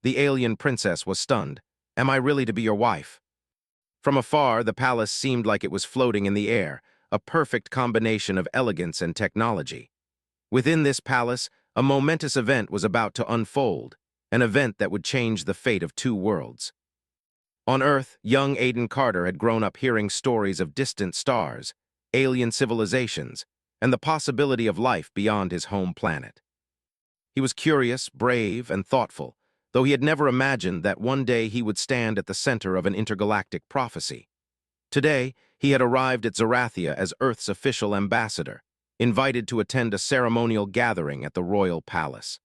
The alien princess was stunned. Am I really to be your wife? From afar, the palace seemed like it was floating in the air, a perfect combination of elegance and technology. Within this palace, a momentous event was about to unfold, an event that would change the fate of two worlds. On Earth, young Aiden Carter had grown up hearing stories of distant stars, alien civilizations, and the possibility of life beyond his home planet. He was curious, brave, and thoughtful, though he had never imagined that one day he would stand at the center of an intergalactic prophecy. Today, he had arrived at Zarathia as Earth's official ambassador, invited to attend a ceremonial gathering at the royal palace.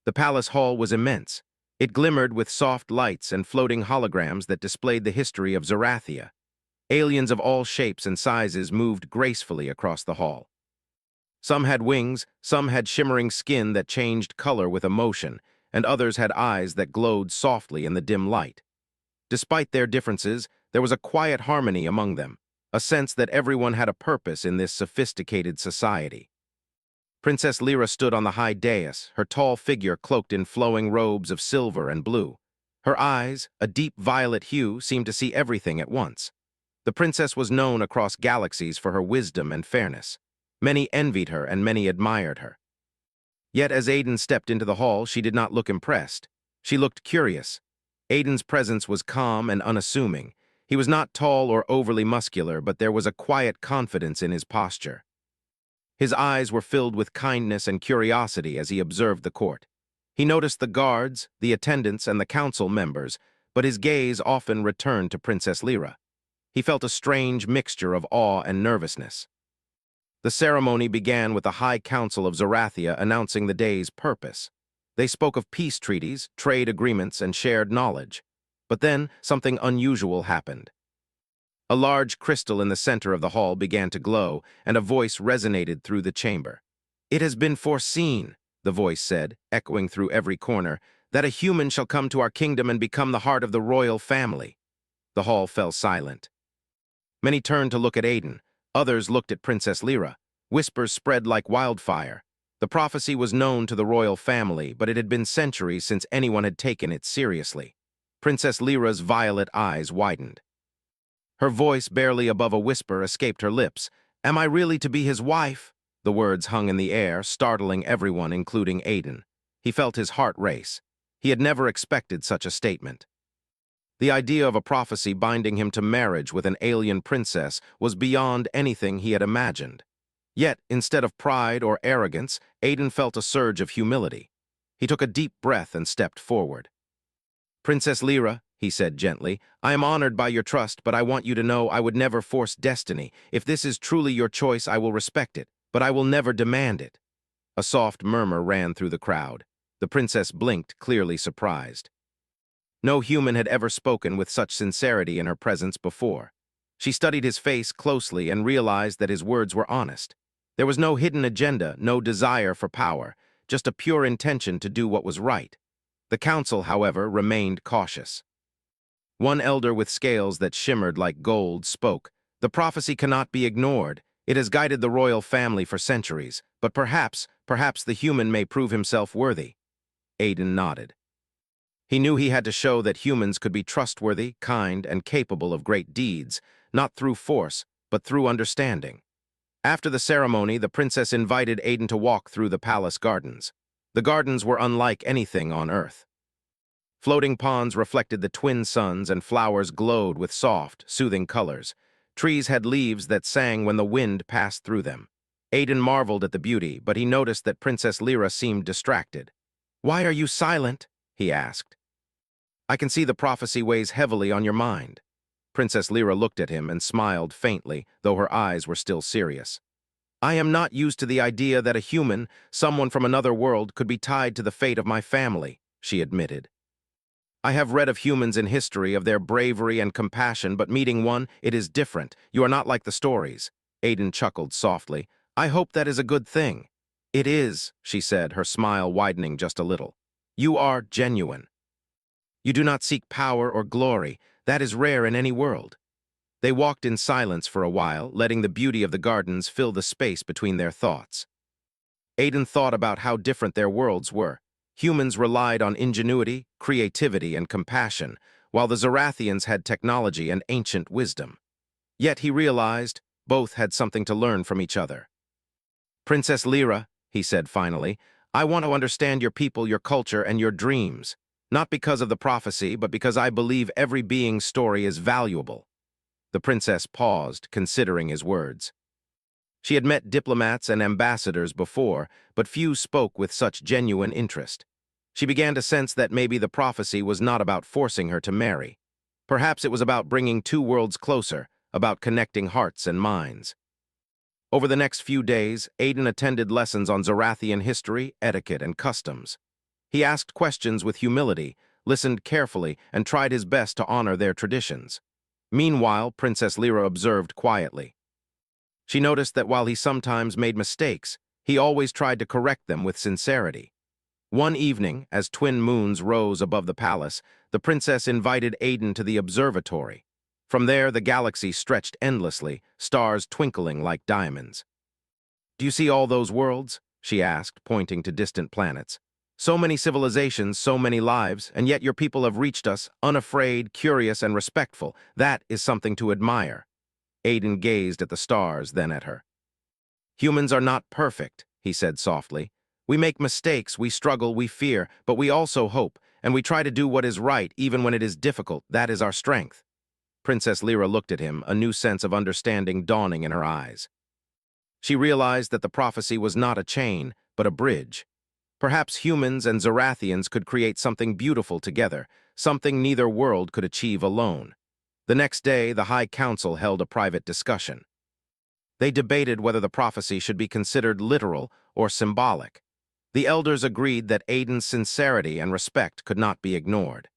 The palace hall was immense. It glimmered with soft lights and floating holograms that displayed the history of Zarathia. Aliens of all shapes and sizes moved gracefully across the hall. Some had wings, some had shimmering skin that changed color with emotion, and others had eyes that glowed softly in the dim light. Despite their differences, there was a quiet harmony among them, a sense that everyone had a purpose in this sophisticated society. Princess Lyra stood on the high dais, her tall figure cloaked in flowing robes of silver and blue. Her eyes, a deep violet hue, seemed to see everything at once. The princess was known across galaxies for her wisdom and fairness. Many envied her and many admired her. Yet as Aiden stepped into the hall, she did not look impressed. She looked curious. Aiden's presence was calm and unassuming. He was not tall or overly muscular, but there was a quiet confidence in his posture. His eyes were filled with kindness and curiosity as he observed the court. He noticed the guards, the attendants, and the council members, but his gaze often returned to Princess Lyra. He felt a strange mixture of awe and nervousness. The ceremony began with the High Council of Zarathia announcing the day's purpose. They spoke of peace treaties, trade agreements, and shared knowledge. But then, something unusual happened. A large crystal in the center of the hall began to glow, and a voice resonated through the chamber. "It has been foreseen," the voice said, echoing through every corner, "that a human shall come to our kingdom and become the heart of the royal family." The hall fell silent. Many turned to look at Aiden. Others looked at Princess Lyra. Whispers spread like wildfire. The prophecy was known to the royal family, but it had been centuries since anyone had taken it seriously. Princess Lyra's violet eyes widened. Her voice, barely above a whisper, escaped her lips. "Am I really to be his wife?" The words hung in the air, startling everyone, including Aiden. He felt his heart race. He had never expected such a statement. The idea of a prophecy binding him to marriage with an alien princess was beyond anything he had imagined. Yet, instead of pride or arrogance, Aiden felt a surge of humility. He took a deep breath and stepped forward. "Princess Lyra," he said gently, "I am honored by your trust, but I want you to know I would never force destiny. If this is truly your choice, I will respect it, but I will never demand it." A soft murmur ran through the crowd. The princess blinked, clearly surprised. No human had ever spoken with such sincerity in her presence before. She studied his face closely and realized that his words were honest. There was no hidden agenda, no desire for power, just a pure intention to do what was right. The council, however, remained cautious. One elder with scales that shimmered like gold spoke. "The prophecy cannot be ignored. It has guided the royal family for centuries, but perhaps the human may prove himself worthy." Aiden nodded. He knew he had to show that humans could be trustworthy, kind, and capable of great deeds, not through force, but through understanding. After the ceremony, the princess invited Aiden to walk through the palace gardens. The gardens were unlike anything on Earth. Floating ponds reflected the twin suns and flowers glowed with soft, soothing colors. Trees had leaves that sang when the wind passed through them. Aiden marveled at the beauty, but he noticed that Princess Lyra seemed distracted. "Why are you silent?" he asked. "I can see the prophecy weighs heavily on your mind." Princess Lyra looked at him and smiled faintly, though her eyes were still serious. "I am not used to the idea that a human, someone from another world, could be tied to the fate of my family," she admitted. "I have read of humans in history, of their bravery and compassion, but meeting one, it is different. You are not like the stories." Aiden chuckled softly. "I hope that is a good thing." "It is," she said, her smile widening just a little. "You are genuine. You do not seek power or glory. That is rare in any world." They walked in silence for a while, letting the beauty of the gardens fill the space between their thoughts. Aiden thought about how different their worlds were. Humans relied on ingenuity, creativity, and compassion, while the Zorathians had technology and ancient wisdom. Yet he realized both had something to learn from each other. "Princess Lyra," he said finally, "I want to understand your people, your culture, and your dreams. Not because of the prophecy, but because I believe every being's story is valuable." The princess paused, considering his words. She had met diplomats and ambassadors before, but few spoke with such genuine interest. She began to sense that maybe the prophecy was not about forcing her to marry. Perhaps it was about bringing two worlds closer, about connecting hearts and minds. Over the next few days, Aiden attended lessons on Zorathian history, etiquette, and customs. He asked questions with humility, listened carefully, and tried his best to honor their traditions. Meanwhile, Princess Lyra observed quietly. She noticed that while he sometimes made mistakes, he always tried to correct them with sincerity. One evening, as twin moons rose above the palace, the princess invited Aiden to the observatory. From there, the galaxy stretched endlessly, stars twinkling like diamonds. "Do you see all those worlds?" she asked, pointing to distant planets. "So many civilizations, so many lives, and yet your people have reached us, unafraid, curious, and respectful. That is something to admire." Aiden gazed at the stars, then at her. "Humans are not perfect," he said softly. "We make mistakes, we struggle, we fear, but we also hope, and we try to do what is right even when it is difficult. That is our strength." Princess Lyra looked at him, a new sense of understanding dawning in her eyes. She realized that the prophecy was not a chain, but a bridge. Perhaps humans and Zorathians could create something beautiful together, something neither world could achieve alone. The next day, the High Council held a private discussion. They debated whether the prophecy should be considered literal or symbolic. The elders agreed that Aiden's sincerity and respect could not be ignored.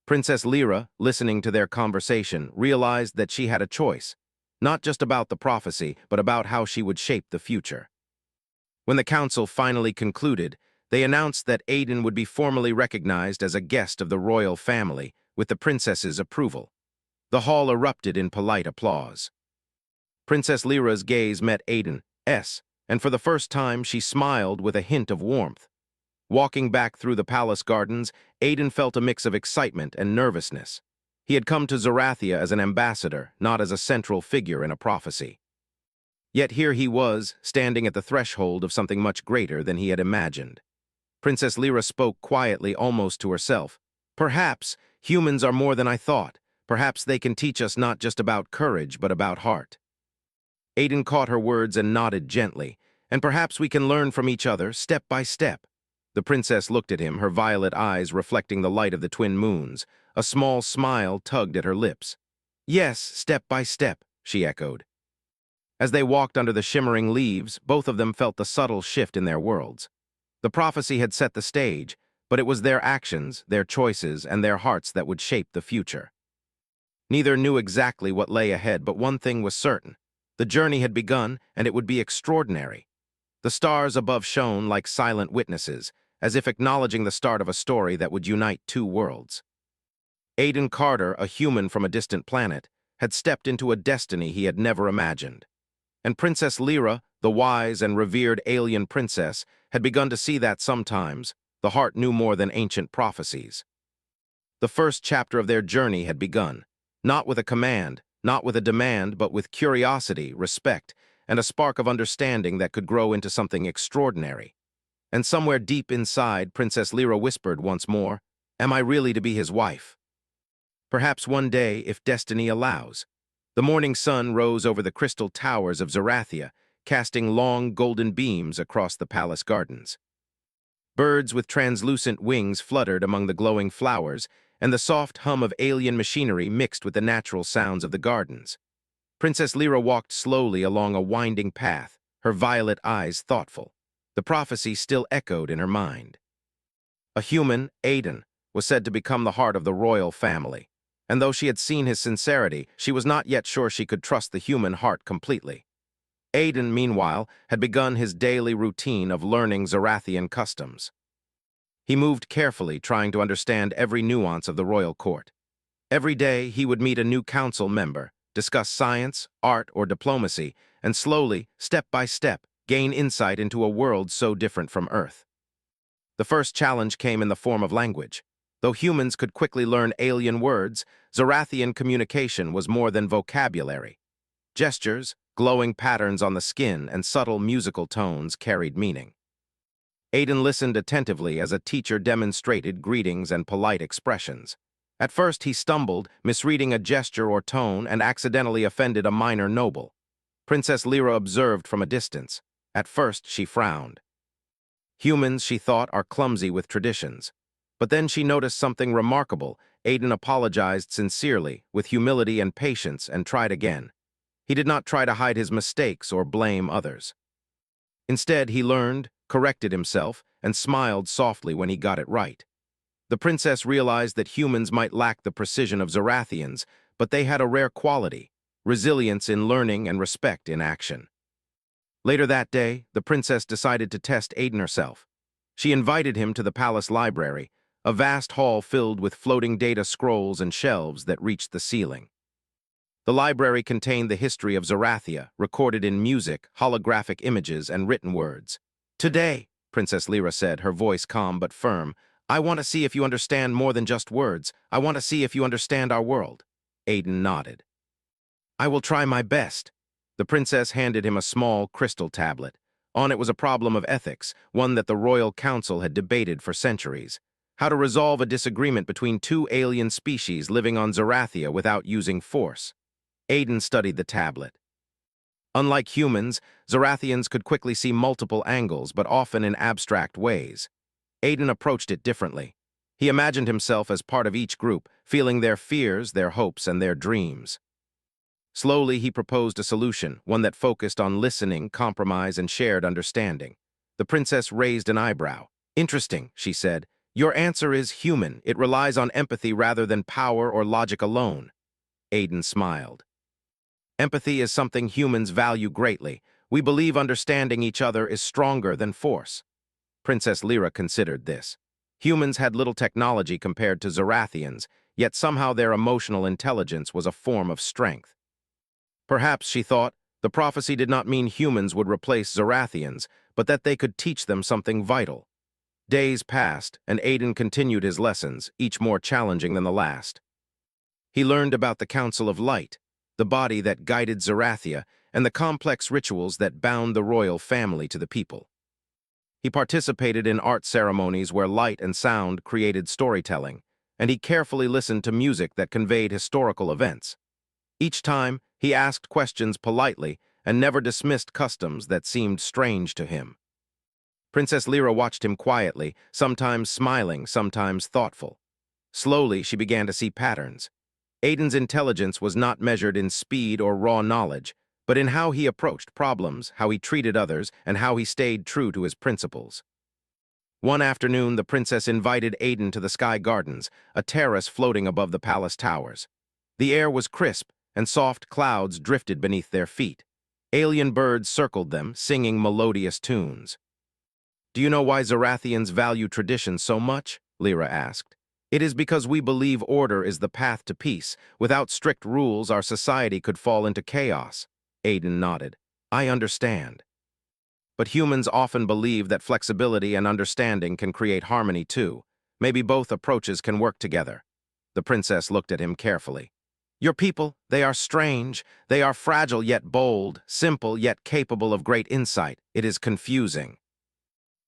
Princess Lyra, listening to their conversation, realized that she had a choice, not just about the prophecy, but about how she would shape the future. When the council finally concluded, they announced that Aiden would be formally recognized as a guest of the royal family, with the princess's approval. The hall erupted in polite applause. Princess Lyra's gaze met Aiden's, and for the first time she smiled with a hint of warmth. Walking back through the palace gardens, Aiden felt a mix of excitement and nervousness. He had come to Zorathia as an ambassador, not as a central figure in a prophecy. Yet here he was, standing at the threshold of something much greater than he had imagined. Princess Lyra spoke quietly, almost to herself. "Perhaps humans are more than I thought. Perhaps they can teach us not just about courage, but about heart." Aiden caught her words and nodded gently. "And perhaps we can learn from each other, step by step." The princess looked at him, her violet eyes reflecting the light of the twin moons. A small smile tugged at her lips. "Yes, step by step," she echoed. As they walked under the shimmering leaves, both of them felt the subtle shift in their worlds. The prophecy had set the stage, but it was their actions, their choices, and their hearts that would shape the future. Neither knew exactly what lay ahead, but one thing was certain. The journey had begun, and it would be extraordinary. The stars above shone like silent witnesses, as if acknowledging the start of a story that would unite two worlds. Aiden Carter, a human from a distant planet, had stepped into a destiny he had never imagined. And Princess Lyra, the wise and revered alien princess, had begun to see that sometimes the heart knew more than ancient prophecies. The first chapter of their journey had begun, not with a command, not with a demand, but with curiosity, respect, and a spark of understanding that could grow into something extraordinary. And somewhere deep inside, Princess Lyra whispered once more, "Am I really to be his wife?" Perhaps one day, if destiny allows. The morning sun rose over the crystal towers of Zorathia, casting long golden beams across the palace gardens. Birds with translucent wings fluttered among the glowing flowers, and the soft hum of alien machinery mixed with the natural sounds of the gardens. Princess Lyra walked slowly along a winding path, her violet eyes thoughtful. The prophecy still echoed in her mind. A human, Aiden, was said to become the heart of the royal family, and though she had seen his sincerity, she was not yet sure she could trust the human heart completely. Aiden, meanwhile, had begun his daily routine of learning Zorathian customs. He moved carefully, trying to understand every nuance of the royal court. Every day, he would meet a new council member, discuss science, art, or diplomacy, and slowly, step by step, gain insight into a world so different from Earth. The first challenge came in the form of language. Though humans could quickly learn alien words, Zorathian communication was more than vocabulary. Gestures, glowing patterns on the skin, and subtle musical tones carried meaning. Aiden listened attentively as a teacher demonstrated greetings and polite expressions. At first, he stumbled, misreading a gesture or tone, and accidentally offended a minor noble. Princess Lyra observed from a distance. At first, she frowned. Humans, she thought, are clumsy with traditions. But then she noticed something remarkable. Aiden apologized sincerely, with humility and patience, and tried again. He did not try to hide his mistakes or blame others. Instead, he learned, corrected himself, and smiled softly when he got it right. The princess realized that humans might lack the precision of Zorathians, but they had a rare quality: resilience in learning and respect in action. Later that day, the princess decided to test Aiden herself. She invited him to the palace library, a vast hall filled with floating data scrolls and shelves that reached the ceiling. The library contained the history of Zorathia, recorded in music, holographic images, and written words. "Today," Princess Lyra said, her voice calm but firm, "I want to see if you understand more than just words. I want to see if you understand our world." Aiden nodded. "I will try my best." The princess handed him a small crystal tablet. On it was a problem of ethics, one that the royal council had debated for centuries: how to resolve a disagreement between two alien species living on Zorathia without using force. Aiden studied the tablet. Unlike humans, Zorathians could quickly see multiple angles, but often in abstract ways. Aiden approached it differently. He imagined himself as part of each group, feeling their fears, their hopes, and their dreams. Slowly, he proposed a solution, one that focused on listening, compromise, and shared understanding. The princess raised an eyebrow. "Interesting," she said. "Your answer is human. It relies on empathy rather than power or logic alone." Aiden smiled. "Empathy is something humans value greatly. We believe understanding each other is stronger than force." Princess Lyra considered this. Humans had little technology compared to Zorathians, yet somehow their emotional intelligence was a form of strength. Perhaps, she thought, the prophecy did not mean humans would replace Zorathians, but that they could teach them something vital. Days passed, and Aiden continued his lessons, each more challenging than the last. He learned about the Council of Light, the body that guided Zorathia, and the complex rituals that bound the royal family to the people. He participated in art ceremonies where light and sound created storytelling, and he carefully listened to music that conveyed historical events. Each time, he asked questions politely and never dismissed customs that seemed strange to him. Princess Lyra watched him quietly, sometimes smiling, sometimes thoughtful. Slowly, she began to see patterns. Aiden's intelligence was not measured in speed or raw knowledge, but in how he approached problems, how he treated others, and how he stayed true to his principles. One afternoon, the princess invited Aiden to the Sky Gardens, a terrace floating above the palace towers. The air was crisp, and soft clouds drifted beneath their feet. Alien birds circled them, singing melodious tunes. "Do you know why Zorathians value tradition so much?" Lyra asked. "It is because we believe order is the path to peace. Without strict rules, our society could fall into chaos." Aiden nodded. "I understand." But humans often believe that flexibility and understanding can create harmony too. Maybe both approaches can work together. The princess looked at him carefully. "Your people, they are strange. They are fragile yet bold, simple yet capable of great insight. It is confusing."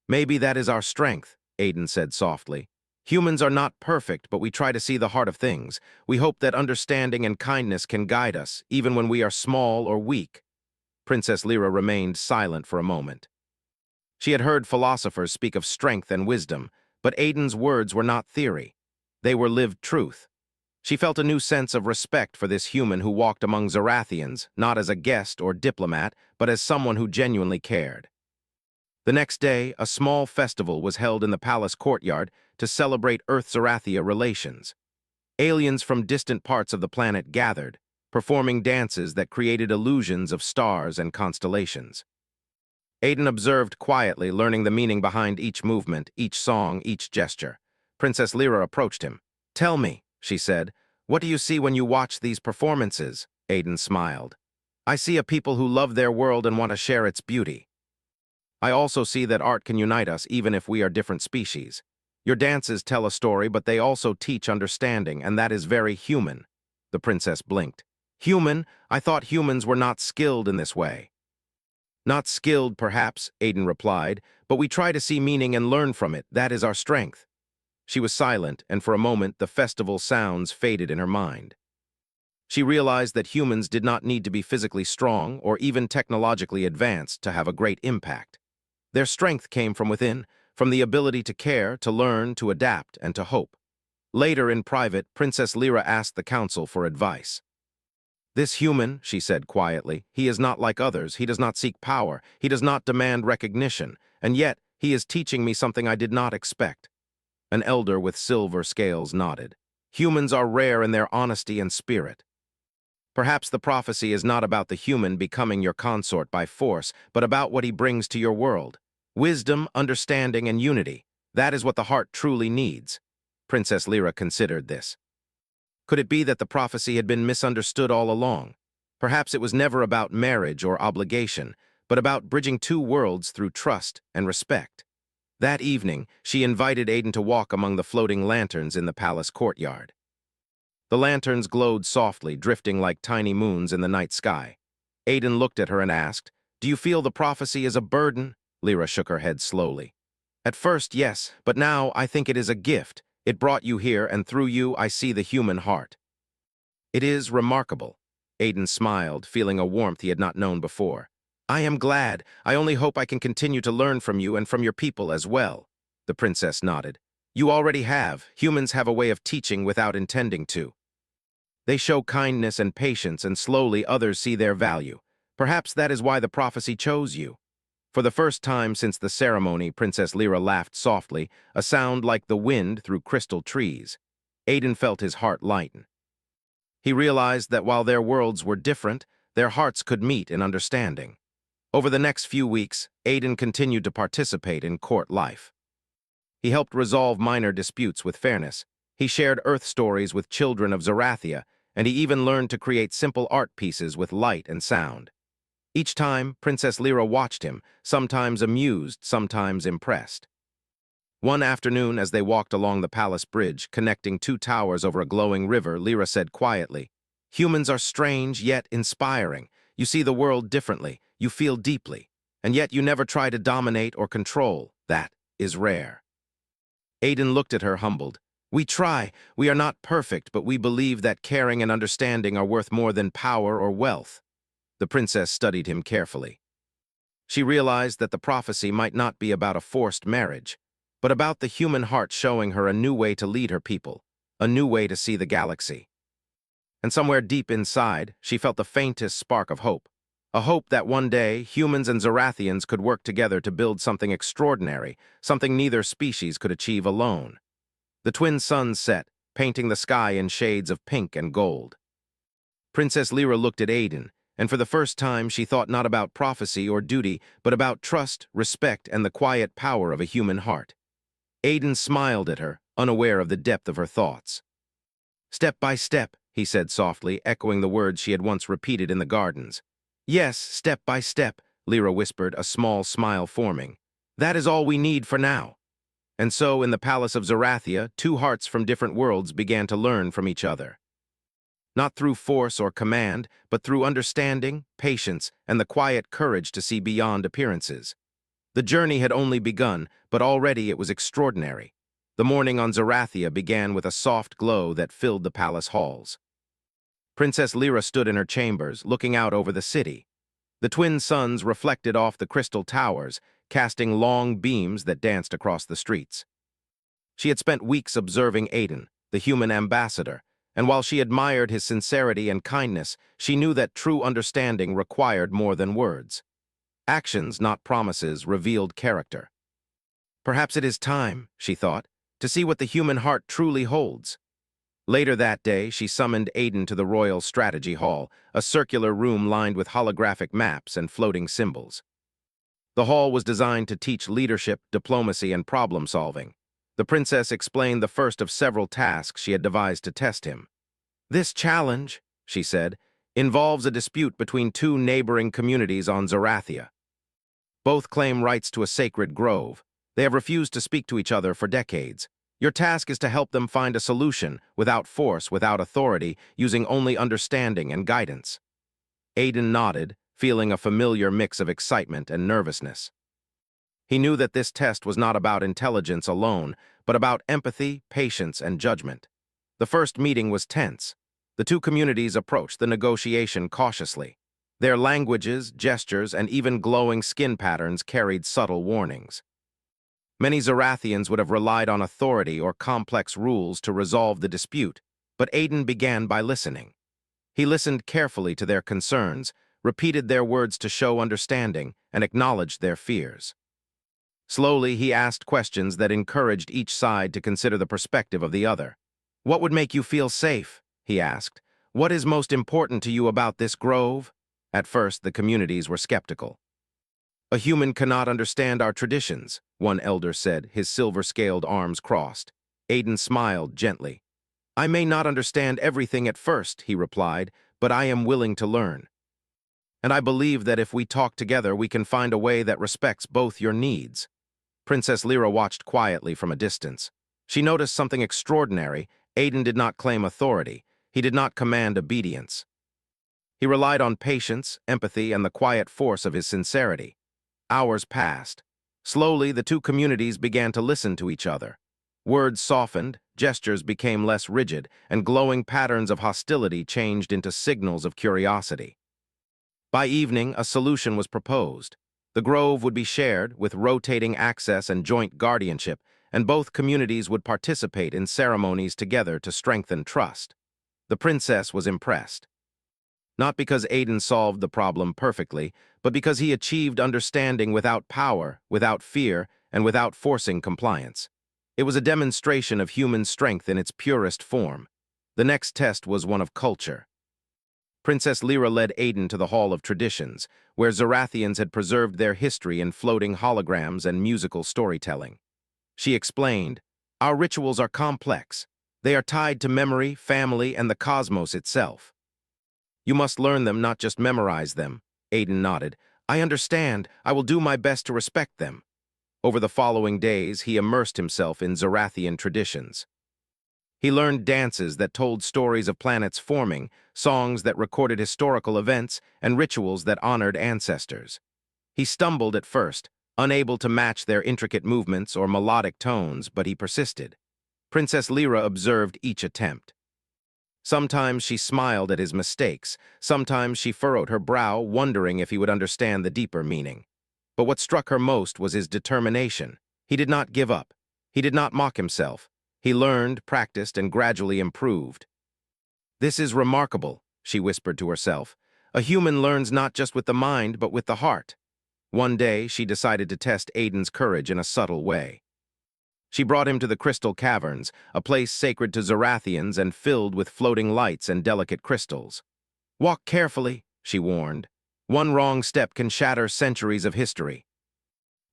"Maybe that is our strength," Aiden said softly. "Humans are not perfect, but we try to see the heart of things. We hope that understanding and kindness can guide us, even when we are small or weak." Princess Lyra remained silent for a moment. She had heard philosophers speak of strength and wisdom, but Aiden's words were not theory. They were lived truth. She felt a new sense of respect for this human who walked among Zorathians, not as a guest or diplomat, but as someone who genuinely cared. The next day, a small festival was held in the palace courtyard to celebrate Earth-Zorathia relations. Aliens from distant parts of the planet gathered, performing dances that created illusions of stars and constellations. Aiden observed quietly, learning the meaning behind each movement, each song, each gesture. Princess Lyra approached him. "Tell me," she said, "what do you see when you watch these performances?" Aiden smiled. "I see a people who love their world and want to share its beauty." I also see that art can unite us even if we are different species. Your dances tell a story, but they also teach understanding, and that is very human. The princess blinked. Human? I thought humans were not skilled in this way. Not skilled, perhaps, Aiden replied, but we try to see meaning and learn from it. That is our strength. She was silent, and for a moment the festival sounds faded in her mind. She realized that humans did not need to be physically strong or even technologically advanced to have a great impact. Their strength came from within, from the ability to care, to learn, to adapt, and to hope. Later, in private, Princess Lyra asked the council for advice. This human, she said quietly, he is not like others, he does not seek power, he does not demand recognition, and yet he is teaching me something I did not expect. An elder with silver scales nodded. Humans are rare in their honesty and spirit. Perhaps the prophecy is not about the human becoming your consort by force, but about what he brings to your world. Wisdom, understanding, and unity. That is what the heart truly needs. Princess Lyra considered this. Could it be that the prophecy had been misunderstood all along? Perhaps it was never about marriage or obligation, but about bridging two worlds through trust and respect. That evening, she invited Aiden to walk among the floating lanterns in the palace courtyard. The lanterns glowed softly, drifting like tiny moons in the night sky. Aiden looked at her and asked, "Do you feel the prophecy is a burden?" Lyra shook her head slowly. "At first, yes, but now I think it is a gift. It brought you here, and through you I see the human heart." "It is remarkable." Aiden smiled, feeling a warmth he had not known before. "I am glad. I only hope I can continue to learn from you and from your people as well." The princess nodded. "You already have. Humans have a way of teaching without intending to. They show kindness and patience, and slowly others see their value. Perhaps that is why the prophecy chose you." For the first time since the ceremony, Princess Lyra laughed softly, a sound like the wind through crystal trees. Aiden felt his heart lighten. He realized that while their worlds were different, their hearts could meet in understanding. Over the next few weeks, Aiden continued to participate in court life. He helped resolve minor disputes with fairness. He shared Earth stories with children of Zerathia, and he even learned to create simple art pieces with light and sound. Each time, Princess Lyra watched him, sometimes amused, sometimes impressed. One afternoon, as they walked along the palace bridge, connecting two towers over a glowing river, Lyra said quietly, "Humans are strange, yet inspiring. You see the world differently, you feel deeply, and yet you never try to dominate or control. That is rare." Aiden looked at her, humbled. "We try. We are not perfect, but we believe that caring and understanding are worth more than power or wealth." The princess studied him carefully. She realized that the prophecy might not be about a forced marriage, but about the human heart showing her a new way to lead her people, a new way to see the galaxy. And somewhere deep inside, she felt the faintest spark of hope. A hope that one day, humans and Zerathians could work together to build something extraordinary, something neither species could achieve alone. The twin suns set, painting the sky in shades of pink and gold. Princess Lyra looked at Aiden, and for the first time she thought not about prophecy or duty, but about trust, respect, and the quiet power of a human heart. Aiden smiled at her, unaware of the depth of her thoughts. "Step by step," he said softly, echoing the words she had once repeated in the gardens. "Yes, step by step," Lyra whispered, a small smile forming. "That is all we need for now." And so, in the palace of Zerathia, two hearts from different worlds began to learn from each other. Not through force or command, but through understanding, patience, and the quiet courage to see beyond appearances. The journey had only begun, but already it was extraordinary. The morning on Zerathia began with a soft glow that filled the palace halls. Princess Lyra stood in her chambers, looking out over the city. The twin suns reflected off the crystal towers, casting long beams that danced across the streets. She had spent weeks observing Aiden, the human ambassador, and while she admired his sincerity and kindness, she knew that true understanding required more than words. Actions, not promises, revealed character. Perhaps it is time, she thought, to see what the human heart truly holds. Later that day, she summoned Aiden to the Royal Strategy Hall, a circular room lined with holographic maps and floating symbols. The hall was designed to teach leadership, diplomacy, and problem-solving. The princess explained the first of several tasks she had devised to test him. "This challenge," she said, "involves a dispute between two neighboring communities on Zerathia. Both claim rights to a sacred grove. They have refused to speak to each other for decades. Your task is to help them find a solution, without force, without authority, using only understanding and guidance. Aiden nodded, feeling a familiar mix of excitement and nervousness. He knew that this test was not about intelligence alone, but about empathy, patience, and judgment. The first meeting was tense. The two communities approached the negotiation cautiously. Their languages, gestures, and even glowing skin patterns carried subtle warnings. Many Zarathians would have relied on authority or complex rules to resolve the dispute, but Aiden began by listening. He listened carefully to their concerns, repeated their words to show understanding, and acknowledged their fears. Slowly, he asked questions that encouraged each side to consider the perspective of the other. "What would make you feel safe?" he asked. "What is most important to you about this grove?" At first, the communities were skeptical. "A human cannot understand our traditions," one elder said, his silver-scaled arms crossed. Aiden smiled gently. "I may not understand everything at first," he replied, "but I am willing to learn. And I believe that if we talk together, we can find a way that respects both your needs." Princess Lyra watched quietly from a distance. She noticed something extraordinary. Aiden did not claim authority. He did not command obedience. He relied on patience, empathy, and the quiet force of his sincerity. Hours passed. Slowly, the two communities began to listen to each other. Words softened, gestures became less rigid, and glowing patterns of hostility changed into signals of curiosity. By evening, a solution was proposed. The grove would be shared, with rotating access and joint guardianship, and both communities would participate in ceremonies together to strengthen trust. The princess was impressed. Not because Aiden solved the problem perfectly, but because he achieved understanding without power, without fear, and without forcing compliance. It was a demonstration of human strength in its purest form. The next test was one of culture. Princess Lyra led Aiden to the Hall of Traditions, where Zarathians had preserved their history in floating holograms and musical storytelling. She explained, "Our rituals are complex. They are tied to memory, family, and the cosmos itself. You must learn them, not just memorize them." Aiden nodded. "I understand. I will do my best to respect them." Over the following days, he immersed himself in Zarathian traditions. He learned dances that told stories of planets forming, songs that recorded historical events, and rituals that honored ancestors. He stumbled at first, unable to match their intricate movements or melodic tones, but he persisted. Princess Lyra observed each attempt. Sometimes she smiled at his mistakes, sometimes she furrowed her brow, wondering if he would understand the deeper meaning. But what struck her most was his determination. He did not give up. He did not mock himself. He learned, practiced, and gradually improved. "This is remarkable," she whispered to herself. "A human learns not just with the mind, but with the heart." One day, she decided to test Aiden's courage in a subtle way. She brought him to the Crystal Caverns, a place sacred to Zarathians and filled with floating lights and delicate crystals. "Walk carefully," she warned. "One wrong step can shatter centuries of history."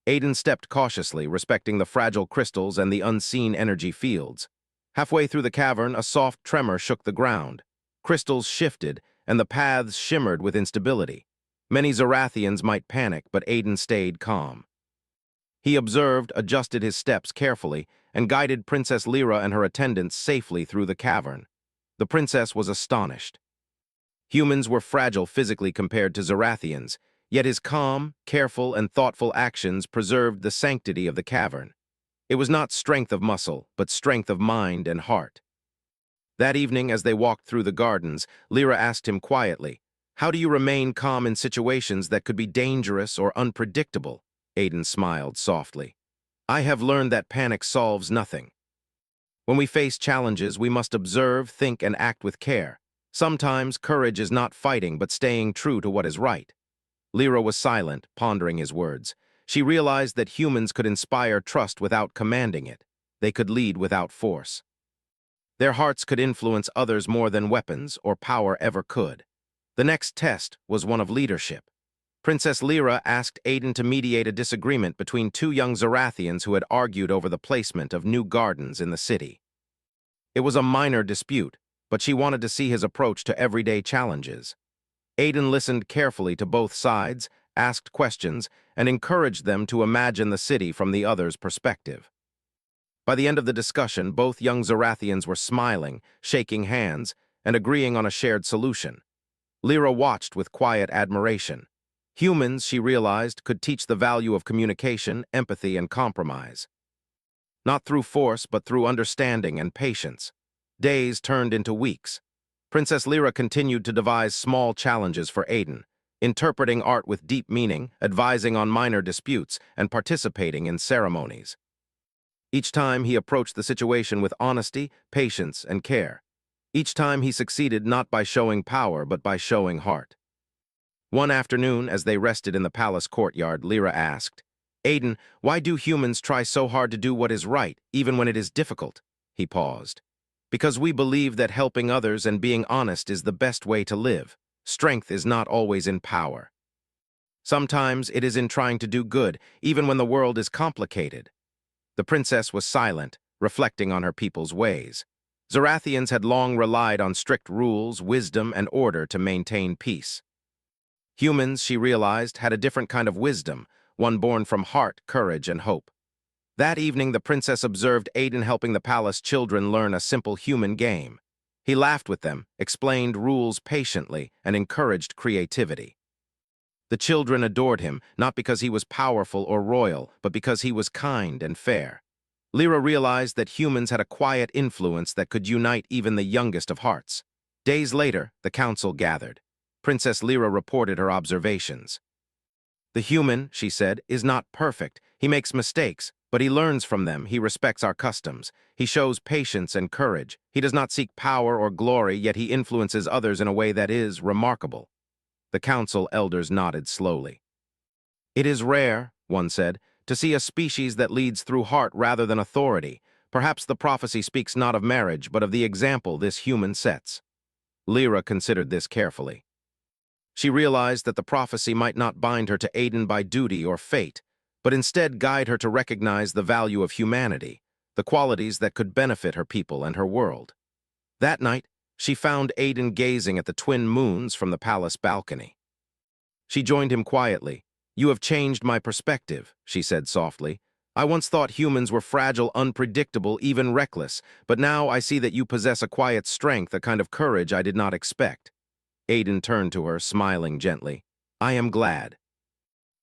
Aiden stepped cautiously, respecting the fragile crystals and the unseen energy fields. Halfway through the cavern, a soft tremor shook the ground. Crystals shifted, and the paths shimmered with instability. Many Zarathians might panic, but Aiden stayed calm. He observed, adjusted his steps carefully, and guided Princess Lyra and her attendants safely through the cavern. The princess was astonished. Humans were fragile physically compared to Zarathians, yet his calm, careful, and thoughtful actions preserved the sanctity of the cavern. It was not strength of muscle, but strength of mind and heart. That evening, as they walked through the gardens, Lyra asked him quietly, "How do you remain calm in situations that could be dangerous or unpredictable?" Aiden smiled softly. "I have learned that panic solves nothing. When we face challenges, we must observe, think, and act with care. Sometimes courage is not fighting, but staying true to what is right." Lyra was silent, pondering his words. She realized that humans could inspire trust without commanding it. They could lead without force. Their hearts could influence others more than weapons or power ever could. The next test was one of leadership. Princess Lyra asked Aiden to mediate a disagreement between two young Zarathians who had argued over the placement of new gardens in the city. It was a minor dispute, but she wanted to see his approach to everyday challenges. Aiden listened carefully to both sides, asked questions, and encouraged them to imagine the city from the other's perspective. By the end of the discussion, both young Zarathians were smiling, shaking hands, and agreeing on a shared solution. Lyra watched with quiet admiration. Humans, she realized, could teach the value of communication, empathy, and compromise. Not through force, but through understanding and patience. Days turned into weeks. Princess Lyra continued to devise small challenges for Aiden, interpreting art with deep meaning, advising on minor disputes, and participating in ceremonies. Each time he approached the situation with honesty, patience, and care. Each time he succeeded not by showing power, but by showing heart. One afternoon, as they rested in the palace courtyard, Lyra asked, "Aiden, why do humans try so hard to do what is right, even when it is difficult?" He paused. "Because we believe that helping others and being honest is the best way to live. Strength is not always in power. Sometimes it is in trying to do good, even when the world is complicated." The princess was silent, reflecting on her people's ways. Zarathians had long relied on strict rules, wisdom, and order to maintain peace. Humans, she realized, had a different kind of wisdom, one born from heart, courage, and hope. That evening, the princess observed Aiden helping the palace children learn a simple human game. He laughed with them, explained rules patiently, and encouraged creativity. The children adored him, not because he was powerful or royal, but because he was kind and fair. Lyra realized that humans had a quiet influence that could unite even the youngest of hearts. Days later, the council gathered. Princess Lyra reported her observations. "The human," she said, "is not perfect. He makes mistakes, but he learns from them. He respects our customs. He shows patience and courage. He does not seek power or glory, yet he influences others in a way that is remarkable." The council elders nodded slowly. "It is rare," one said, "to see a species that leads through heart rather than authority. Perhaps the prophecy speaks not of marriage, but of the example this human sets." Lyra considered this carefully. She realized that the prophecy might not bind her to Aiden by duty or fate, but instead guide her to recognize the value of humanity, the qualities that could benefit her people and her world. That night, she found Aiden gazing at the twin moons from the palace balcony. She joined him quietly. "You have changed my perspective," she said softly. "I once thought humans were fragile, unpredictable, even reckless, but now I see that you possess a quiet strength, a kind of courage I did not expect." Aiden turned to her, smiling gently. "I am glad.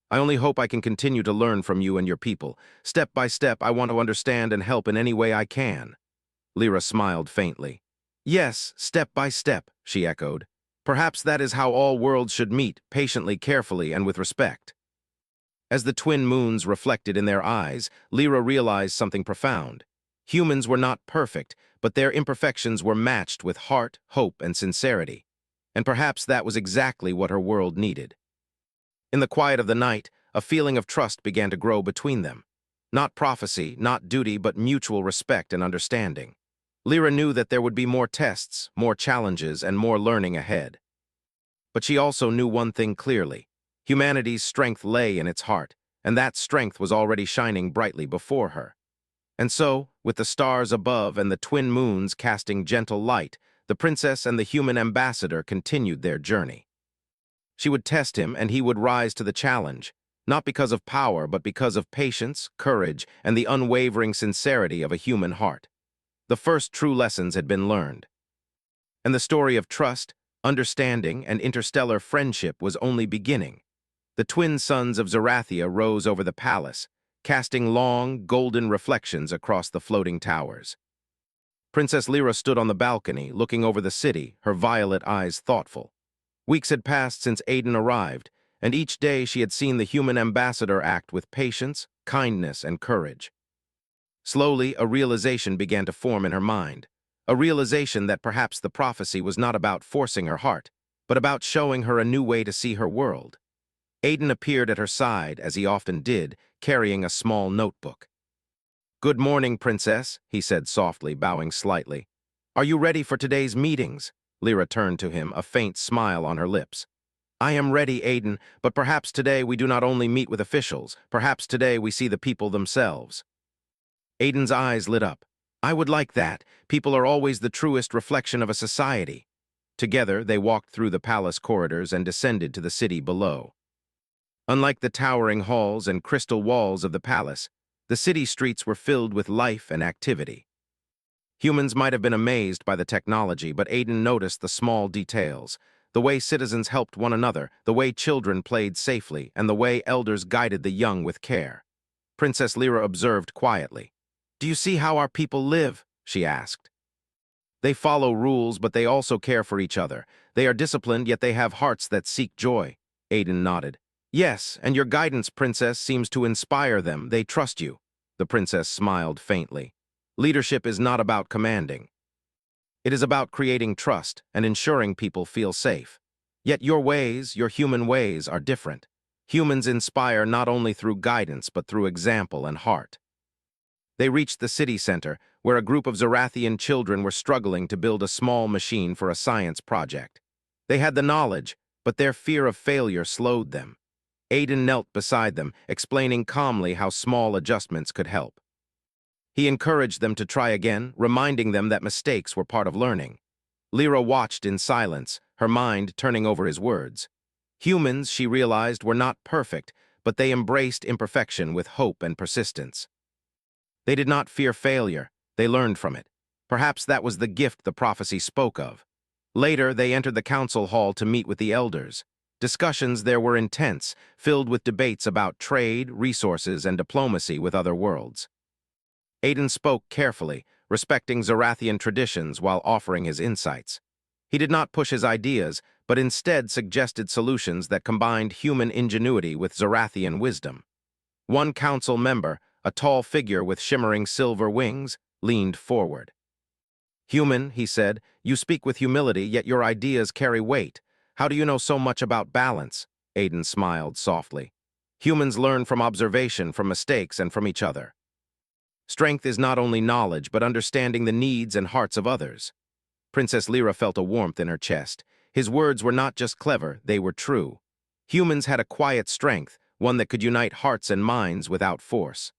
I only hope I can continue to learn from you and your people. Step by step, I want to understand and help in any way I can." Lyra smiled faintly. "Yes, step by step," she echoed. "Perhaps that is how all worlds should meet, patiently, carefully, and with respect." As the twin moons reflected in their eyes, Lyra realized something profound. Humans were not perfect, but their imperfections were matched with heart, hope, and sincerity. And perhaps that was exactly what her world needed. In the quiet of the night, a feeling of trust began to grow between them. Not prophecy, not duty, but mutual respect and understanding. Lyra knew that there would be more tests, more challenges, and more learning ahead. But she also knew one thing clearly. Humanity's strength lay in its heart, and that strength was already shining brightly before her. And so, with the stars above and the twin moons casting gentle light, the princess and the human ambassador continued their journey. She would test him, and he would rise to the challenge, not because of power, but because of patience, courage, and the unwavering sincerity of a human heart. The first true lessons had been learned. And the story of trust, understanding, and interstellar friendship was only beginning. The twin suns of Zarathia rose over the palace, casting long, golden reflections across the floating towers. Princess Lyra stood on the balcony, looking over the city, her violet eyes thoughtful. Weeks had passed since Aiden arrived, and each day she had seen the human ambassador act with patience, kindness, and courage. Slowly, a realization began to form in her mind, a realization that perhaps the prophecy was not about forcing her heart, but about showing her a new way to see her world. Aiden appeared at her side, as he often did, carrying a small notebook. "Good morning, Princess," he said softly, bowing slightly. "Are you ready for today's meetings?" Lyra turned to him, a faint smile on her lips. "I am ready, Aiden, but perhaps today we do not only meet with officials. Perhaps today we see the people themselves." Aiden's eyes lit up. "I would like that. People are always the truest reflection of a society." Together, they walked through the palace corridors and descended to the city below. Unlike the towering halls and crystal walls of the palace, the city streets were filled with life and activity. Humans might have been amazed by the technology, but Aiden noticed the small details, the way citizens helped one another, the way children played safely, and the way elders guided the young with care. Princess Lyra observed quietly. "Do you see how our people live?" she asked. "They follow rules, but they also care for each other. They are disciplined, yet they have hearts that seek joy." Aiden nodded. "Yes, and your guidance, Princess, seems to inspire them. They trust you." The princess smiled faintly. "Leadership is not about commanding. It is about creating trust and ensuring people feel safe. Yet your ways, your human ways, are different. Humans inspire not only through guidance, but through example and heart." They reached the city center, where a group of Zarathian children were struggling to build a small machine for a science project. They had the knowledge, but their fear of failure slowed them. Aiden knelt beside them, explaining calmly how small adjustments could help. He encouraged them to try again, reminding them that mistakes were part of learning. Lyra watched in silence, her mind turning over his words. Humans, she realized, were not perfect, but they embraced imperfection with hope and persistence. They did not fear failure, they learned from it. Perhaps that was the gift the prophecy spoke of. Later, they entered the council hall to meet with the elders. Discussions there were intense, filled with debates about trade, resources, and diplomacy with other worlds. Aiden spoke carefully, respecting Zarathian traditions while offering his insights. He did not push his ideas, but instead suggested solutions that combined human ingenuity with Zarathian wisdom. One council member, a tall figure with shimmering silver wings, leaned forward. "Human," he said, "you speak with humility, yet your ideas carry weight. How do you know so much about balance?" Aiden smiled softly. "Humans learn from observation, from mistakes, and from each other. Strength is not only knowledge, but understanding the needs and hearts of others." Princess Lyra felt a warmth in her chest. His words were not just clever, they were true. Humans had a quiet strength, one that could unite hearts and minds without force.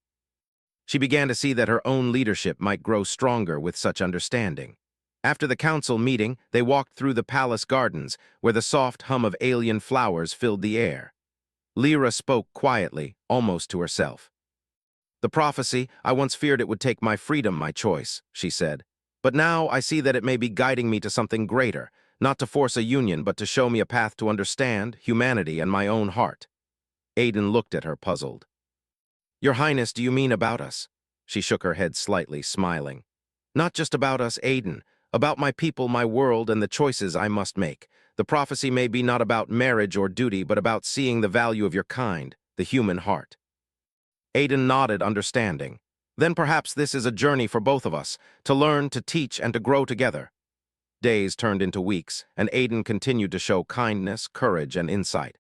She began to see that her own leadership might grow stronger with such understanding. After the council meeting, they walked through the palace gardens, where the soft hum of alien flowers filled the air. Lyra spoke quietly, almost to herself. "The prophecy, I once feared it would take my freedom, my choice," she said. "But now I see that it may be guiding me to something greater, not to force a union, but to show me a path to understand humanity and my own heart." Aiden looked at her, puzzled. "Your Highness, do you mean about us?" She shook her head slightly, smiling. "Not just about us, Aiden. About my people, my world, and the choices I must make. The prophecy may be not about marriage or duty, but about seeing the value of your kind, the human heart." Aiden nodded, understanding. "Then perhaps this is a journey for both of us, to learn, to teach, and to grow together." Days turned into weeks, and Aiden continued to show kindness, courage, and insight.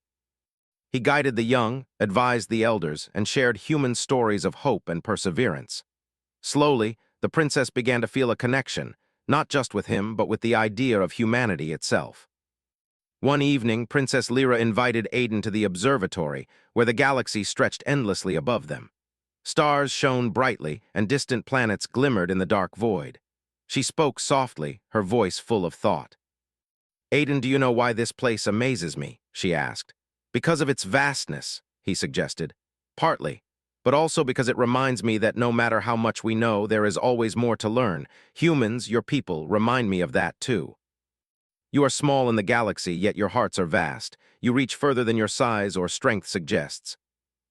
He guided the young, advised the elders, and shared human stories of hope and perseverance. Slowly, the princess began to feel a connection, not just with him, but with the idea of humanity itself. One evening, Princess Lyra invited Aiden to the observatory, where the galaxy stretched endlessly above them. Stars shone brightly, and distant planets glimmered in the dark void. She spoke softly, her voice full of thought. "Aiden, do you know why this place amazes me?" she asked. "Because of its vastness," he suggested. "Partly, but also because it reminds me that no matter how much we know, there is always more to learn. Humans, your people, remind me of that too. You are small in the galaxy, yet your hearts are vast. You reach further than your size or strength suggests."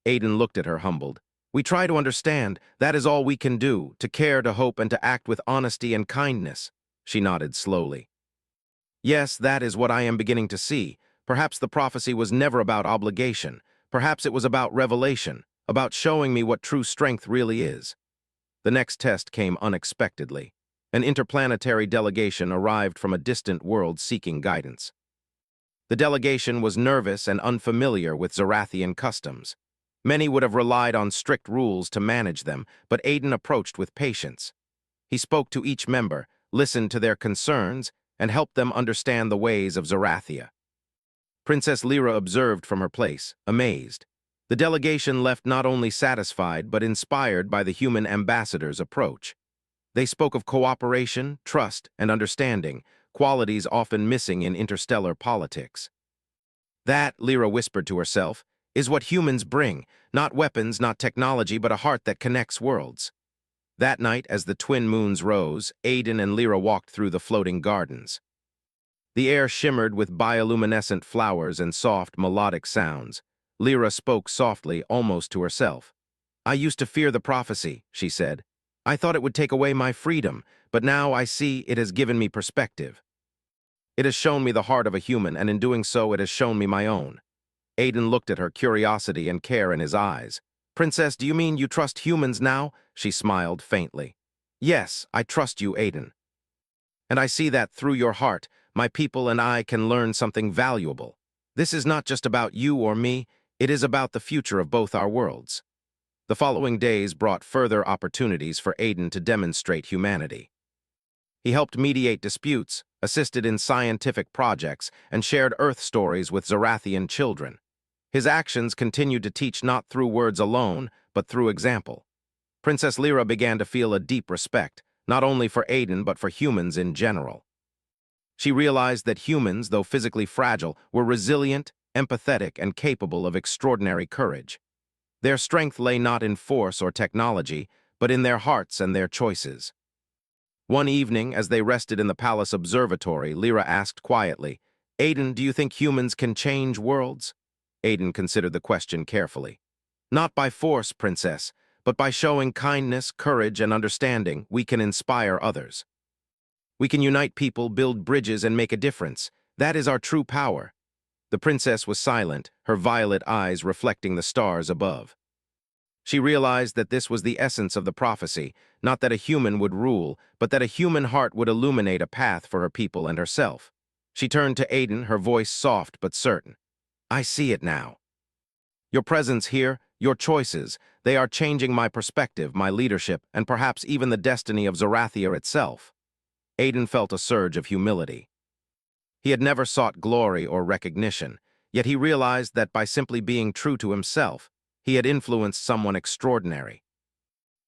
Aiden looked at her, humbled. "We try to understand. That is all we can do, to care, to hope, and to act with honesty and kindness." She nodded slowly. "Yes, that is what I am beginning to see. Perhaps the prophecy was never about obligation. Perhaps it was about revelation, about showing me what true strength really is." The next test came unexpectedly. An interplanetary delegation arrived from a distant world seeking guidance. The delegation was nervous and unfamiliar with Zarathian customs. Many would have relied on strict rules to manage them, but Aiden approached with patience. He spoke to each member, listened to their concerns, and helped them understand the ways of Zarathia. Princess Lyra observed from her place, amazed. The delegation left not only satisfied, but inspired by the human ambassador's approach. They spoke of cooperation, trust, and understanding, qualities often missing in interstellar politics. "That," Lyra whispered to herself, is what humans bring, not weapons, not technology, but a heart that connects worlds. That night, as the twin moons rose, Aiden and Lyra walked through the floating gardens. The air shimmered with bioluminescent flowers and soft, melodic sounds. Lyra spoke softly, almost to herself. "I used to fear the prophecy," she said. "I thought it would take away my freedom, but now I see it has given me perspective. It has shown me the heart of a human, and in doing so it has shown me my own." Aiden looked at her, curiosity and care in his eyes. "Princess, do you mean you trust humans now?" She smiled faintly. "Yes, I trust you, Aiden. And I see that through your heart, my people and I can learn something valuable. This is not just about you or me, it is about the future of both our worlds." The following days brought further opportunities for Aiden to demonstrate humanity. He helped mediate disputes, assisted in scientific projects, and shared Earth stories with Zarathian children. His actions continued to teach not through words alone, but through example. Princess Lyra began to feel a deep respect, not only for Aiden but for humans in general. She realized that humans, though physically fragile, were resilient, empathetic, and capable of extraordinary courage. Their strength lay not in force or technology, but in their hearts and their choices. One evening, as they rested in the palace observatory, Lyra asked quietly, "Aiden, do you think humans can change worlds?" Aiden considered the question carefully. "Not by force, Princess, but by showing kindness, courage, and understanding, we can inspire others. We can unite people, build bridges, and make a difference. That is our true power." The princess was silent, her violet eyes reflecting the stars above. She realized that this was the essence of the prophecy, not that a human would rule, but that a human heart would illuminate a path for her people and herself. She turned to Aiden, her voice soft but certain. "I see it now. Your presence here, your choices, they are changing my perspective, my leadership, and perhaps even the destiny of Zarathia itself." Aiden felt a surge of humility. He had never sought glory or recognition, yet he realized that by simply being true to himself, he had influenced someone extraordinary.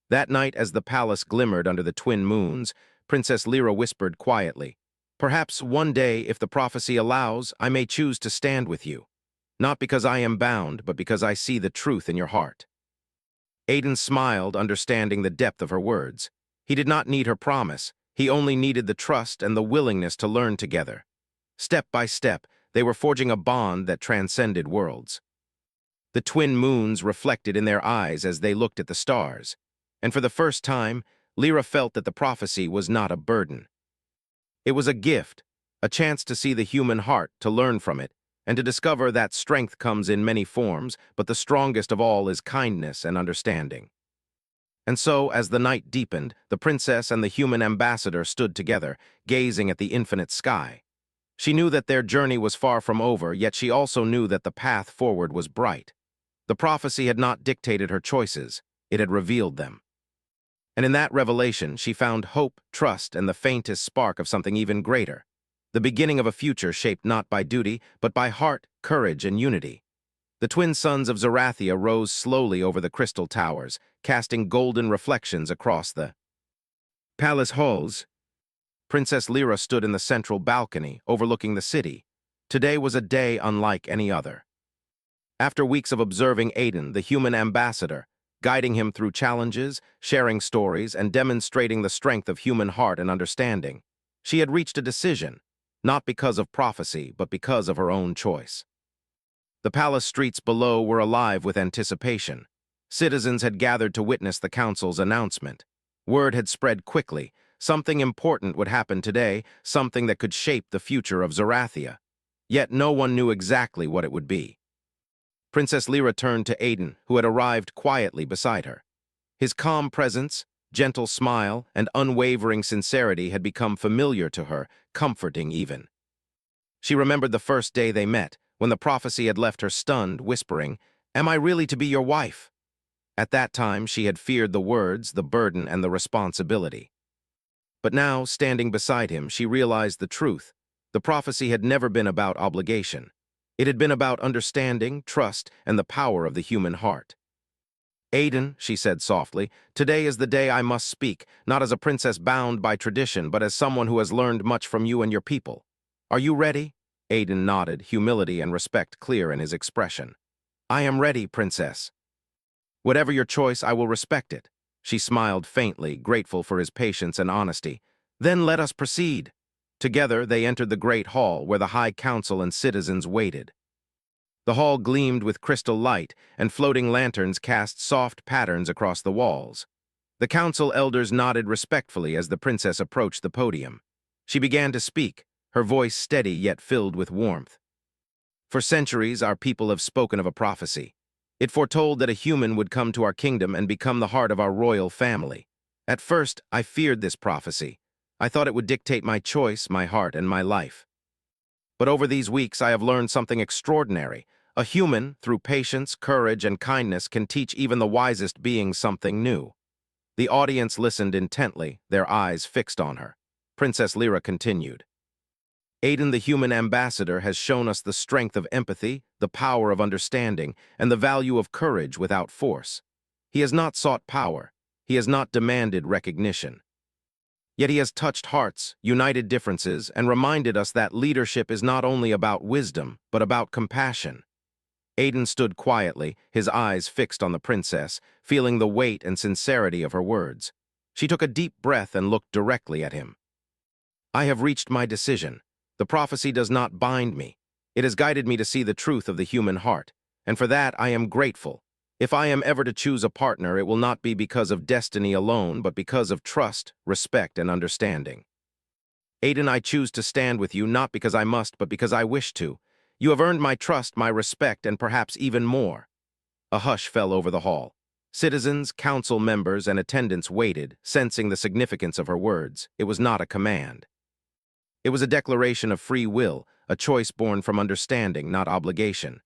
That night, as the palace glimmered under the twin moons, Princess Lyra whispered quietly, "Perhaps one day, if the prophecy allows, I may choose to stand with you. Not because I am bound, but because I see the truth in your heart." Aiden smiled, understanding the depth of her words. He did not need her promise, he only needed the trust and the willingness to learn together. Step by step, they were forging a bond that transcended worlds. The twin moons reflected in their eyes as they looked at the stars, and for the first time, Lyra felt that the prophecy was not a burden. It was a gift, a chance to see the human heart, to learn from it, and to discover that strength comes in many forms, but the strongest of all is kindness and understanding. And so, as the night deepened, the princess and the human ambassador stood together, gazing at the infinite sky. She knew that their journey was far from over, yet she also knew that the path forward was bright. The prophecy had not dictated her choices, it had revealed them. And in that revelation, she found hope, trust, and the faintest spark of something even greater. The beginning of a future shaped not by duty, but by heart, courage, and unity. The twin suns of Zarathia rose slowly over the crystal towers, casting golden reflections across the palace halls. Princess Lyra stood in the central balcony, overlooking the city. Today was a day unlike any other. After weeks of observing Aiden, the human ambassador, guiding him through challenges, sharing stories, and demonstrating the strength of human heart and understanding, she had reached a decision, not because of prophecy, but because of her own choice. The palace streets below were alive with anticipation. Citizens had gathered to witness the council's announcement. Word had spread quickly. Something important would happen today, something that could shape the future of Zarathia. Yet no one knew exactly what it would be. Princess Lyra turned to Aiden, who had arrived quietly beside her. His calm presence, gentle smile, and unwavering sincerity had become familiar to her, comforting even. She remembered the first day they met, when the prophecy had left her stunned, whispering, "Am I really to be your wife?" At that time, she had feared the words, the burden, and the responsibility. But now, standing beside him, she realized the truth. The prophecy had never been about obligation. It had been about understanding, trust, and the power of the human heart. "Aiden," she said softly, "today is the day I must speak, not as a princess bound by tradition, but as someone who has learned much from you and your people. Are you ready?" Aiden nodded, humility and respect clear in his expression. I am ready, Princess. Whatever your choice, I will respect it. She smiled faintly, grateful for his patience and honesty. Then let us proceed. Together, they entered the great hall where the High Council and citizens waited. The hall gleamed with crystal light, and floating lanterns cast soft patterns across the walls. The council elders nodded respectfully as the princess approached the podium. She began to speak, her voice steady yet filled with warmth. For centuries, our people have spoken of a prophecy. It foretold that a human would come to our kingdom and become the heart of our royal family. At first, I feared this prophecy. I thought it would dictate my choice, my heart, and my life. But over these weeks, I have learned something extraordinary. A human, through patience, courage, and kindness, can teach even the wisest beings something new. The audience listened intently, their eyes fixed on her. Princess Lyra continued. Aiden, the human ambassador, has shown us the strength of empathy, the power of understanding, and the value of courage without force. He has not sought power. He has not demanded recognition. Yet he has touched hearts, united differences, and reminded us that leadership is not only about wisdom, but about compassion. Aiden stood quietly, his eyes fixed on the princess, feeling the weight and sincerity of her words. She took a deep breath and looked directly at him. I have reached my decision. The prophecy does not bind me. It has guided me to see the truth of the human heart, and for that I am grateful. If I am ever to choose a partner, it will not be because of destiny alone, but because of trust, respect, and understanding. Aiden, I choose to stand with you not because I must, but because I wish to. You have earned my trust, my respect, and perhaps even more. A hush fell over the hall. Citizens, council members, and attendants waited, sensing the significance of her words. It was not a command. It was a declaration of free will, a choice born from understanding, not obligation.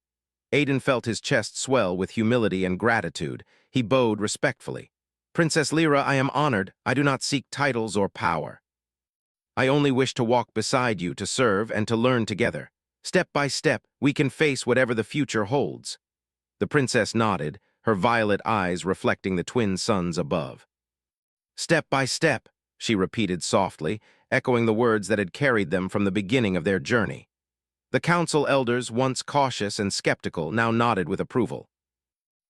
Aiden felt his chest swell with humility and gratitude. He bowed respectfully. Princess Lyra, I am honored. I do not seek titles or power. I only wish to walk beside you, to serve, and to learn together. Step by step, we can face whatever the future holds. The princess nodded, her violet eyes reflecting the twin suns above. Step by step, she repeated softly, echoing the words that had carried them from the beginning of their journey. The council elders, once cautious and skeptical, now nodded with approval.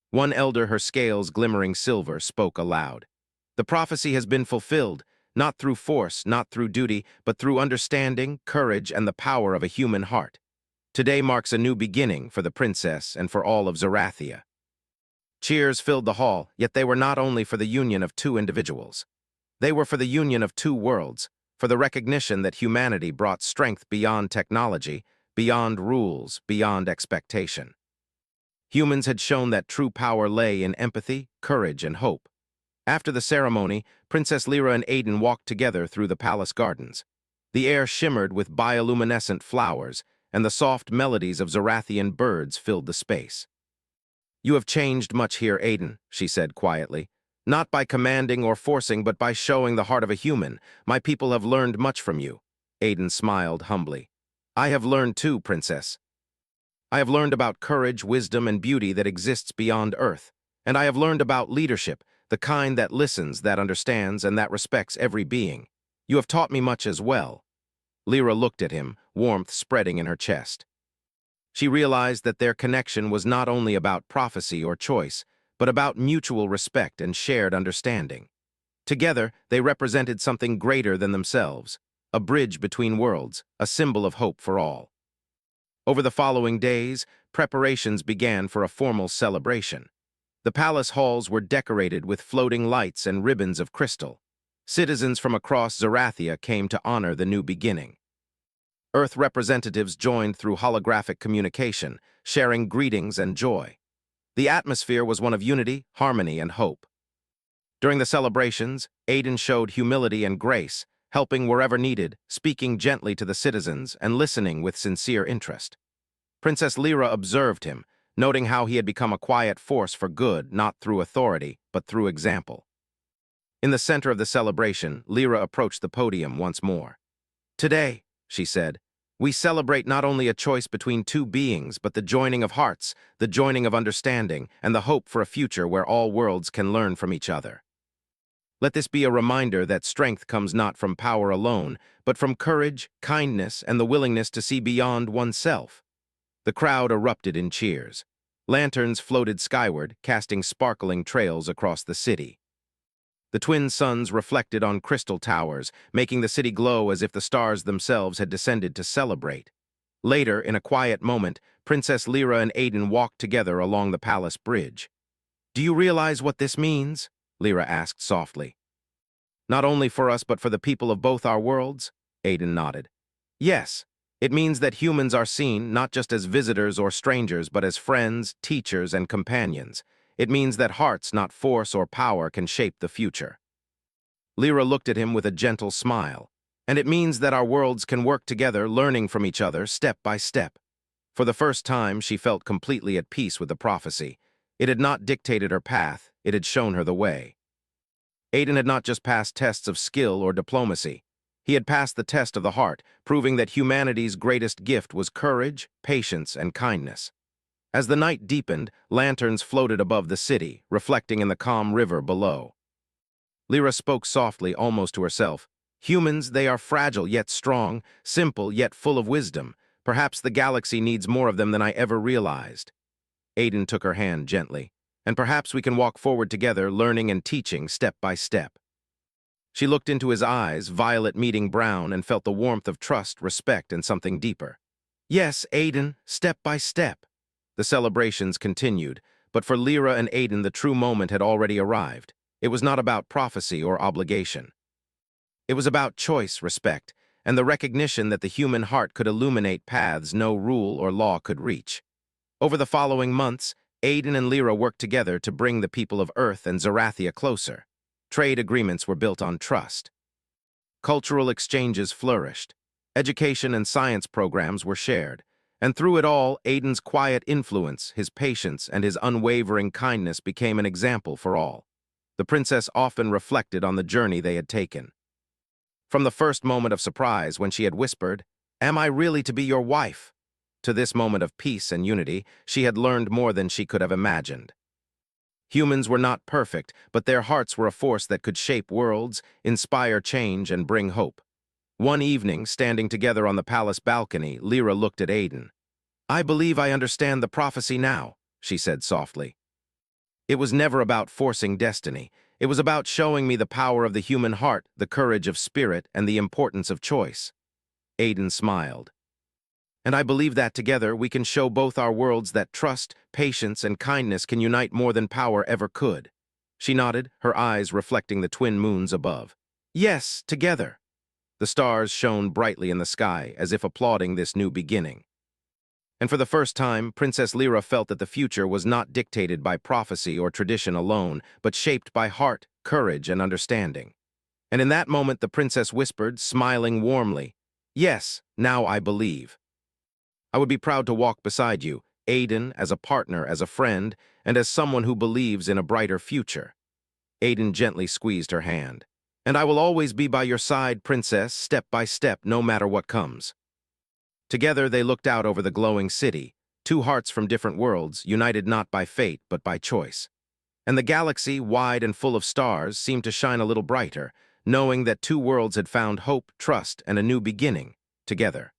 One elder, her scales glimmering silver, spoke aloud. The prophecy has been fulfilled, not through force, not through duty, but through understanding, courage, and the power of a human heart. Today marks a new beginning for the princess and for all of Zarathia. Cheers filled the hall, yet they were not only for the union of two individuals. They were for the union of two worlds, for the recognition that humanity brought strength beyond technology, beyond rules, beyond expectation. Humans had shown that true power lay in empathy, courage, and hope. After the ceremony, Princess Lyra and Aiden walked together through the palace gardens. The air shimmered with bioluminescent flowers, and the soft melodies of Zarathian birds filled the space. You have changed much here, Aiden, she said quietly. Not by commanding or forcing, but by showing the heart of a human. My people have learned much from you. Aiden smiled humbly. I have learned too, Princess. I have learned about courage, wisdom, and beauty that exists beyond Earth. And I have learned about leadership, the kind that listens, that understands, and that respects every being. You have taught me much as well. Lyra looked at him, warmth spreading in her chest. She realized that their connection was not only about prophecy or choice, but about mutual respect and shared understanding. Together, they represented something greater than themselves, a bridge between worlds, a symbol of hope for all. Over the following days, preparations began for a formal celebration. The palace halls were decorated with floating lights and ribbons of crystal. Citizens from across Zarathia came to honor the new beginning. Earth representatives joined through holographic communication, sharing greetings and joy. The atmosphere was one of unity, harmony, and hope. During the celebrations, Aiden showed humility and grace, helping wherever needed, speaking gently to the citizens, and listening with sincere interest. Princess Lyra observed him, noting how he had become a quiet force for good, not through authority, but through example. In the center of the celebration, Lyra approached the podium once more. Today, she said, we celebrate not only a choice between two beings, but the joining of hearts, the joining of understanding, and the hope for a future where all worlds can learn from each other. Let this be a reminder that strength comes not from power alone, but from courage, kindness, and the willingness to see beyond oneself. The crowd erupted in cheers. Lanterns floated skyward, casting sparkling trails across the city. The twin suns reflected on crystal towers, making the city glow as if the stars themselves had descended to celebrate. Later, in a quiet moment, Princess Lyra and Aiden walked together along the palace bridge. "Do you realize what this means?" Lyra asked softly. "Not only for us but for the people of both our worlds?" Aiden nodded. "Yes, it means that humans are seen not just as visitors or strangers but as friends, teachers, and companions. It means that hearts, not force or power, can shape the future." Lyra looked at him with a gentle smile. "And it means that our worlds can work together, learning from each other, step by step." For the first time, she felt completely at peace with the prophecy. It had not dictated her path, it had shown her the way. Aiden had not just passed tests of skill or diplomacy. He had passed the test of the heart, proving that humanity's greatest gift was courage, patience, and kindness. As the night deepened, lanterns floated above the city, reflecting in the calm river below. Lyra spoke softly, almost to herself. "Humans, they are fragile yet strong, simple yet full of wisdom. Perhaps the galaxy needs more of them than I ever realized." Aiden took her hand gently. "And perhaps we can walk forward together, learning and teaching step by step." She looked into his eyes, violet meeting brown, and felt the warmth of trust, respect, and something deeper. "Yes, Aiden, step by step." The celebrations continued, but for Lyra and Aiden the true moment had already arrived. It was not about prophecy or obligation. It was about choice, respect, and the recognition that the human heart could illuminate paths no rule or law could reach. Over the following months, Aiden and Lyra worked together to bring the people of Earth and Zerathia closer. Trade agreements were built on trust. Cultural exchanges flourished. Education and science programs were shared. And through it all, Aiden's quiet influence, his patience, and his unwavering kindness became an example for all. The princess often reflected on the journey they had taken. From the first moment of surprise when she had whispered, "Am I really to be your wife?" to this moment of peace and unity, she had learned more than she could have imagined. Humans were not perfect, but their hearts were a force that could shape worlds, inspire change, and bring hope. One evening, standing together on the palace balcony, Lyra looked at Aiden. "I believe I understand the prophecy now," she said softly. "It was never about forcing destiny. It was about showing me the power of the human heart, the courage of spirit, and the importance of choice." Aiden smiled. "And I believe that together we can show both our worlds that trust, patience, and kindness can unite more than power ever could." She nodded, her eyes reflecting the twin moons above. "Yes, together." The stars shone brightly in the sky, as if applauding this new beginning. And for the first time, Princess Lyra felt that the future was not dictated by prophecy or tradition alone, but shaped by heart, courage, and understanding. And in that moment, the princess whispered, smiling warmly, "Yes, now I believe. I would be proud to walk beside you, Aiden, as a partner, as a friend, and as someone who believes in a brighter future." Aiden gently squeezed her hand. "And I will always be by your side, princess, step by step, no matter what comes." Together they looked out over the glowing city, two hearts from different worlds, united not by fate but by choice. And the galaxy, wide and full of stars, seemed to shine a little brighter, knowing that two worlds had found hope, trust, and a new beginning together.